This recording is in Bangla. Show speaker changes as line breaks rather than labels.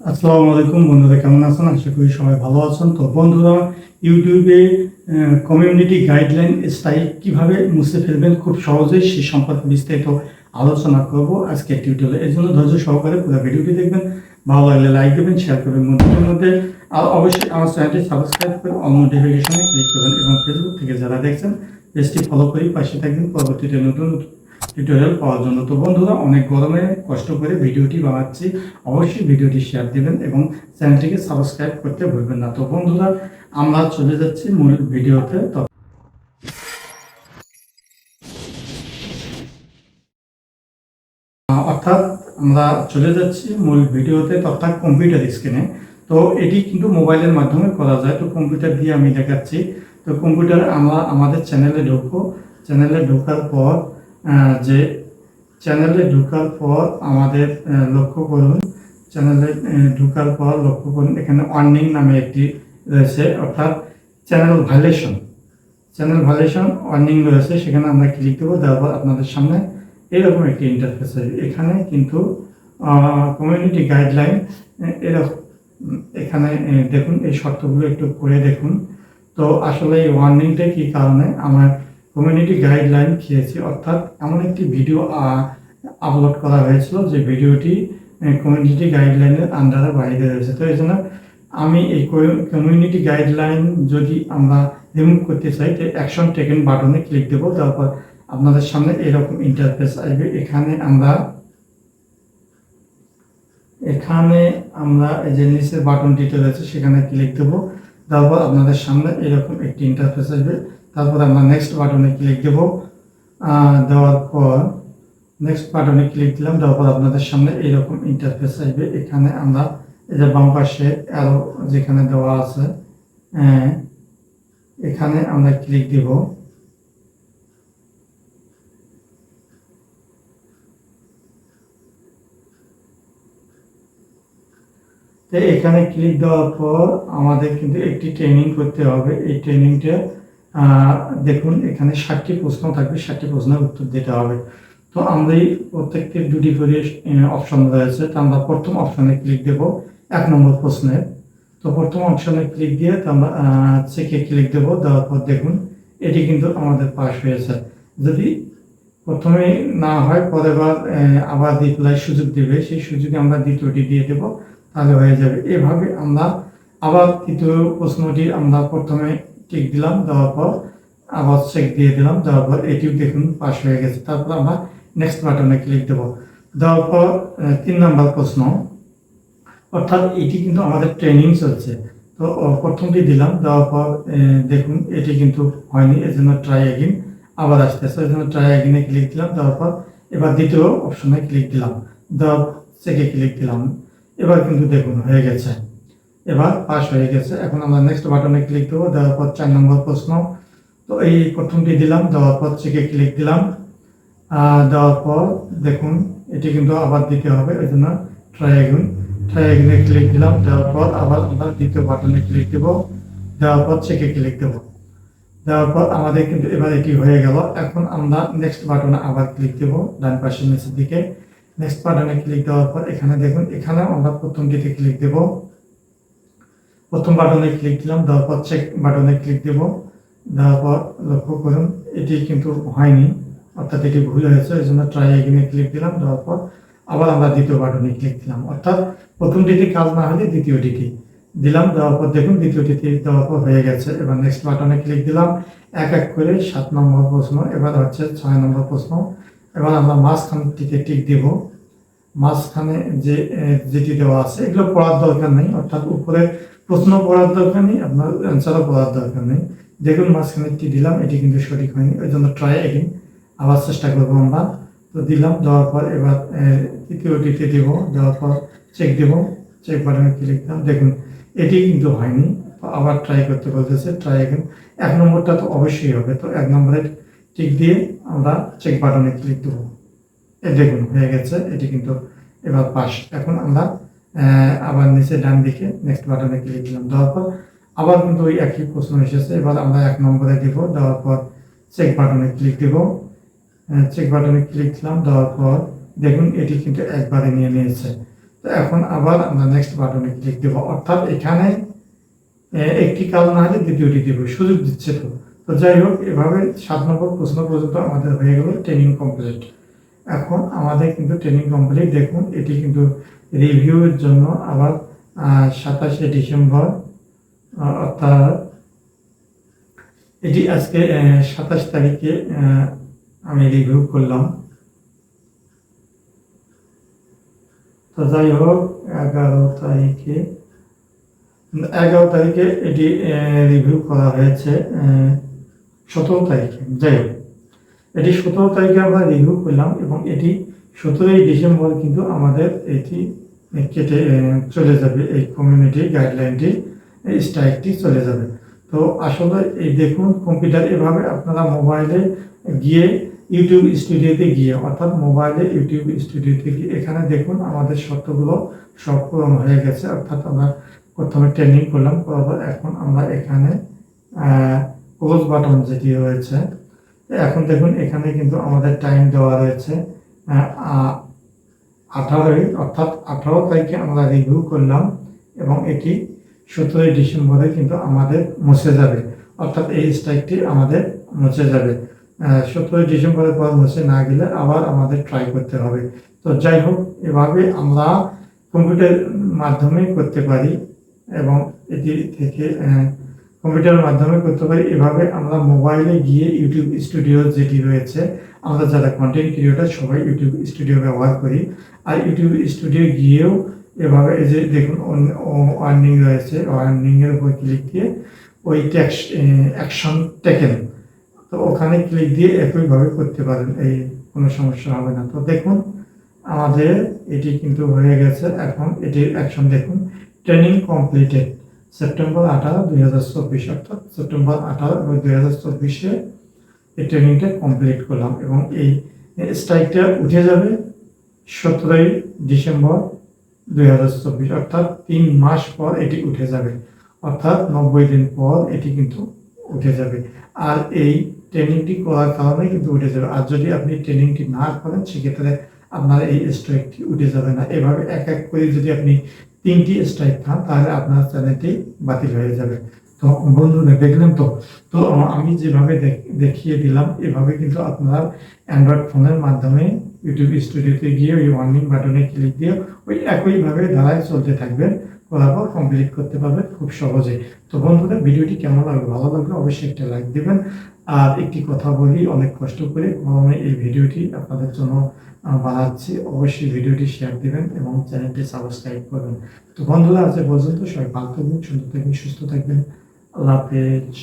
আসসালামু আলাইকুম বন্ধুরা, কেমন আছেন? আশা করি সবাই ভালো আছেন। তো বন্ধুরা, ইউটিউবে কমিউনিটি গাইডলাইন স্ট্রাইক কিভাবে মুছে ফেলবেন খুব সহজেই, সে সম্পর্কে বিস্তারিত আলোচনা করব আজকে টিউটোরিয়ালে। এর জন্য ধৈর্য সহকারে পুরো ভিডিওটি দেখবেন। ভালো লাগলে লাইক দেবেন, শেয়ার করবেন বন্ধুদের মধ্যে। আর অবশ্যই আমার চ্যানেলটি সাবস্ক্রাইব করে অল নোটিফিকেশনে ক্লিক করবেন এবং ফেসবুক থেকে যারা দেখছেন পেজটি ফলো করে পাশে থাকবেন পরবর্তীতে নতুন টিউটোরিয়াল পাওয়ার জন্য। তো বন্ধুরা, অনেক গরমে কষ্ট করে ভিডিওটি বানাচ্ছি, অবশ্যই ভিডিওটি শেয়ার দেবেন এবং চ্যানেলটিকে সাবস্ক্রাইব করতে ভুলবেন না। তো বন্ধুরা, আমরা চলে যাচ্ছি মূল ভিডিওতে। তো অর্থাৎ আমরা চলে যাচ্ছি মূল ভিডিওতে, অর্থাৎ কম্পিউটার স্ক্রিনে। তো এটি কিন্তু মোবাইলের মাধ্যমে করা যায়। তো কম্পিউটার দিয়ে আমি দেখাচ্ছি। তো কম্পিউটার আমরা আমাদের চ্যানেলে ঢুকবো। চ্যানেলে ঢোকার পর যে চ্যানেলে ঢোকার পর আমাদের লক্ষ্য করুন, চ্যানেলে ঢোকার পর লক্ষ্য করুন এখানে ওয়ার্নিং নামে একটি রয়েছে, অর্থাৎ চ্যানেল ভাইলেশন ওয়ার্নিং রয়েছে। সেখানে আমরা ক্লিক দেবো। দেওয়ার পর আপনাদের সামনে এরকম একটি ইন্টারফেস আছে। এখানে কিন্তু কমিউনিটি গাইডলাইন এরকম, এখানে দেখুন এই শর্তগুলো একটু পড়ে দেখুন। তো আসলে এই ওয়ার্নিংটা কী কারণে আমার কমিউনিটি গাইডলাইন খেয়েছি, অর্থাৎ এমন একটি ভিডিও আপলোড করা হয়েছিল যে ভিডিওটি কমিউনিটি গাইডলাইনের আন্ডারে বাইরে রয়েছে। তো এই জন্য আমি এই কমিউনিটি গাইডলাইন যদি আমরা রিমুভ করতে চাই, তো অ্যাকশন টেকেন বাটনে ক্লিক দেবো। তারপর আপনাদের সামনে এরকম ইন্টারফেস আসবে। এখানে আমরা এই যে নিচের বাটনটিতে রয়েছে সেখানে ক্লিক দেবো। তারপর আপনাদের সামনে এরকম একটি ইন্টারফেস আসবে। তারপর আমরা নেক্সট বাটনে ক্লিক দেবো। দেওয়ার পর নেক্সট বাটনে ক্লিক দিলাম। দেওয়ার পর আপনাদের সামনে এরকম ইন্টারফেস আসবে। এখানে আমরা এই যে বাম পাশে অ্যারো যেখানে দেওয়া আছে, এখানে আমরা ক্লিক দিব। তো এখানে ক্লিক দেওয়ার পর আমাদের কিন্তু একটি ট্রেনিং করতে হবে। এই ট্রেনিংটা দেখুন, এখানে 60টি প্রশ্ন থাকবে, 60টি প্রশ্নের উত্তর দিতে হবে। তো আমরা এই প্রত্যেকটির দুটি করে অপশন রয়েছে। তো আমরা প্রথম অপশনে ক্লিক দেব 1 নম্বর প্রশ্নের। তো প্রথম অপশনে ক্লিক দিয়ে তো আমরা চেকে ক্লিক দেব। দেওয়ার পর দেখুন এটি কিন্তু আমাদের পাস হয়েছে। যদি প্রথমে না হয় পরের বার আবার রিপ্লাই সুযোগ দেবে, সেই সুযোগে আমরা দ্বিতীয়টি দিয়ে দেব, তাহলে হয়ে যাবে। এভাবে আমরা আবার তৃতীয় প্রশ্নটি আমরা প্রথমে টিক দিলাম, দেওয়ার পর আবার চেক দিয়ে দিলাম, দেওয়ার পর এটিও দেখুন পাস হয়ে গেছে। তারপর আমরা নেক্সট বাটনে ক্লিক দেব। দেওয়ার পর 3 নম্বর প্রশ্ন, অর্থাৎ এটি কিন্তু আমাদের ট্রেনিং চলছে। তো প্রথমটি দিলাম, দেওয়ার পর দেখুন এটি কিন্তু হয়নি, এজন্য ট্রাই অ্যাগেন আবার আসতেছে, এই জন্য ট্রাই অ্যাগেনে ক্লিক দিলাম। দেওয়ার পর এবার দ্বিতীয় অপশনে ক্লিক দিলাম, দেওয়ার চেকে ক্লিক দিলাম। এবার কিন্তু দেখুন হয়ে গেছে, এবার পাস হয়ে গেছে। এখন আমরা নেক্সট বাটনে ক্লিক দেবো। দেওয়ার পর 4 নম্বর প্রশ্ন। তো এই প্রথমটি দিলাম, দেওয়ার পর চেকে ক্লিক দিলাম। দেওয়ার পর দেখুন এটি কিন্তু আবার দিতে হবে, এই জন্য ট্রাই অ্যাগেনে ক্লিক দিলাম। দেওয়ার পর আবার আমরা দ্বিতীয় বাটনে ক্লিক দেব। দেওয়ার পর চেকে ক্লিক দেব। দেওয়ার পর আমাদের কিন্তু এবার এটি হয়ে গেল। এখন আমরা নেক্সট বাটনে আবার ক্লিক দেব, ডান পাশের নিচের দিকে। নেক্সট বাটনে ক্লিক দেওয়ার পর এখানে দেখুন, এখানে আমরা প্রথমটিতে ক্লিক দেব। প্রথম বাটনে ক্লিক দিলাম, দেওয়ার পর চেক বাটনে ক্লিক দেব। দেওয়ার পর লক্ষ্য করুন এটি কিন্তু হয়নি, অর্থাৎ এটি ভুল হয়েছে, এই জন্য ট্রাই এগেনে ক্লিক দিলাম। দেওয়ার পর আবার আমরা দ্বিতীয় বাটনে ক্লিক দিলাম, অর্থাৎ প্রথমটিতে কাজ না হলে দ্বিতীয়টিতে দিলাম। দেওয়ার পর দেখুন দ্বিতীয়টিতে দেওয়ার পর হয়ে গেছে। এবার নেক্সট বাটনে ক্লিক দিলাম। এক এক করে 7 নম্বর প্রশ্ন, এবার হচ্ছে 6 নম্বর প্রশ্ন। এবার আমরা মাঝখানটিতে টিক দেব। মাঝখানে যেটি দেওয়া আছে এগুলো পড়ার দরকার নেই, অর্থাৎ উপরে প্রশ্ন পড়ার দরকার নেই, আপনার অ্যান্সারও পড়ার দরকার নেই। দেখুন মাঝখানেরটি দিলাম, এটি কিন্তু সঠিক হয়নি, ওই জন্য ট্রাই এগেইন আবার চেষ্টা করবো আমরা। তো দিলাম, দেওয়ার পর এবার তৃতীয়টিতে দেব। দেওয়ার পর চেক দেব, চেক বাটনে ক্লিক দিলাম। দেখুন এটি কিন্তু হয়নি, আবার ট্রাই করতে বলতেছে, ট্রাই এগেইন। 1 নম্বরটা তো অবশ্যই হবে, তো 1 নম্বরে টিক দিয়ে আমরা চেক বাটনে ক্লিক দেবো। দেখুন হয়ে গেছে, এটি কিন্তু এবার পাস। এখন আমরা আবার নিচে ডান দিকে নেক্সট বাটনে ক্লিক দিলাম। দেওয়ার পর আবার কিন্তু ওই একই প্রশ্ন এসেছে। এবার আমরা 1 নম্বরে দেব। দেওয়ার পর চেক বাটনে ক্লিক দেব। চেক বাটনে ক্লিক দিলাম। দেওয়ার পর দেখুন এটি কিন্তু একবারে নিয়ে নিয়েছে। তো এখন আবার আমরা নেক্সট বাটনে ক্লিক দেব, অর্থাৎ এখানে একটি কাজ না হলে দ্বিতীয়টি দেব, সুযোগ দিচ্ছে তো। তো যাই হোক, এভাবে 7 নম্বর প্রশ্ন পর্যন্ত আমাদের হয়ে গেল ট্রেনিং কমপ্লিট। এখন আমাদের কিন্তু ট্রেনিং কমপ্লিট। দেখুন এটি কিন্তু রিভিউয়ের জন্য আবার 27শে ডিসেম্বর, অর্থাৎ এটি আজকে 27 তারিখে আমি রিভিউ করলাম। তো যাই হোক, 11 তারিখে এটি রিভিউ করা হয়েছে, 17 তারিখে। যাই হোক, এটি 17 তারিখে আমরা রিভিউ করলাম এবং এটি 17ই ডিসেম্বর কিন্তু আমাদের এটি কেটে চলে যাবে, এই কমিউনিটি গাইডলাইনটি, এই স্ট্রাইকটি চলে যাবে। তো আসলে এই দেখুন, কম্পিউটার এভাবে আপনারা মোবাইলে গিয়ে ইউটিউব স্টুডিওতে গিয়ে, অর্থাৎ মোবাইলে ইউটিউব স্টুডিওতে গিয়ে এখানে দেখুন আমাদের শর্তগুলো সব পূরণ হয়ে গেছে। অর্থাৎ আমরা প্রথমে ট্রেনিং করলাম, করার পর এখন আমরা এখানে ক্লোজ বাটন যেটি রয়েছে, এখন দেখুন এখানে কিন্তু আমাদের টাইম দেওয়া রয়েছে 18, অর্থাৎ 18 তারিখে আমরা রিভিউ করলাম এবং এটি 17 ডিসেম্বরে কিন্তু আমাদের মুছে যাবে, অর্থাৎ এই স্ট্রাইকটি আমাদের মুছে যাবে। 17 ডিসেম্বরের পর মুছে না গেলে আবার আমাদের ট্রাই করতে হবে। তো যাই হোক, এভাবে আমরা কম্পিউটার মাধ্যমে করতে পারি এবং এটি থেকে কম্পিউটারের মাধ্যমে করতে পারি। এভাবে আমরা মোবাইলে গিয়ে ইউটিউব স্টুডিও যেটি রয়েছে, আমরা যারা কন্টেন্ট ক্রিয়েটর সবাই ইউটিউব স্টুডিও ব্যবহার করি। আর ইউটিউব স্টুডিও গিয়েও এভাবে এই যে দেখুন ওয়ার্নিং রয়েছে, ওয়ার্নিংয়ের উপর ক্লিক দিয়ে ওই অ্যাকশন টেকেন, তো ওখানে ক্লিক দিয়ে একইভাবে করতে পারেন, এই কোনো সমস্যা হবে না। তো দেখুন আমাদের এটি কিন্তু হয়ে গেছে। এখন এটির অ্যাকশন দেখুন, ট্রেনিং কমপ্লিটেড সেপ্টেম্বর 18, 2024, অর্থাৎ সেপ্টেম্বর 18 এবং 2024-এ এই ট্রেনিংটা কমপ্লিট করলাম এবং এই স্ট্রাইকটা উঠে যাবে 17 ডিসেম্বর 2024, অর্থাৎ 3 মাস পর এটি উঠে যাবে, অর্থাৎ 90 দিন পর এটি কিন্তু উঠে যাবে। আর এই ট্রেনিংটি করার কারণে কিন্তু উঠে যাবে। আর যদি আপনি ট্রেনিংটি না করেন সেক্ষেত্রে আপনার এই স্ট্রাইকটি উঠে যাবে না। এভাবে এক এক করে যদি আপনি 3টি স্ট্রাইক খান তাহলে আপনার চ্যানেলটি বাতিল হয়ে যাবে। তো বন্ধুরা দেখলেন তো, তো আমি যেভাবে দেখিয়ে দিলাম এভাবে কিন্তু আপনারা অ্যান্ড্রয়েড ফোনের মাধ্যমে ইউটিউব স্টুডিওতে গিয়ে ওই ওয়ার্নিং বাটনে ক্লিক দিয়ে ওই একইভাবে ধারায় চলতে থাকবেন, করার পর কমপ্লিট করতে পারবেন খুব সহজে। তো বন্ধুরা, ভিডিওটি কেমন লাগলো? ভালো লাগলে অবশ্যই একটা লাইক দেবেন। আর একটি কথা বলি, অনেক কষ্ট করে গরমে এই ভিডিওটি আপনাদের জন্য বানাচ্ছি, অবশ্যই ভিডিওটি শেয়ার দিবেন এবং চ্যানেলটি সাবস্ক্রাইব করবেন। তো বন্ধুরা, আজ পর্যন্ত সবাই ভালো থাকবেন, সুন্দর থাকবেন, সুস্থ থাকবেন। আল্লাহ হাফেজ।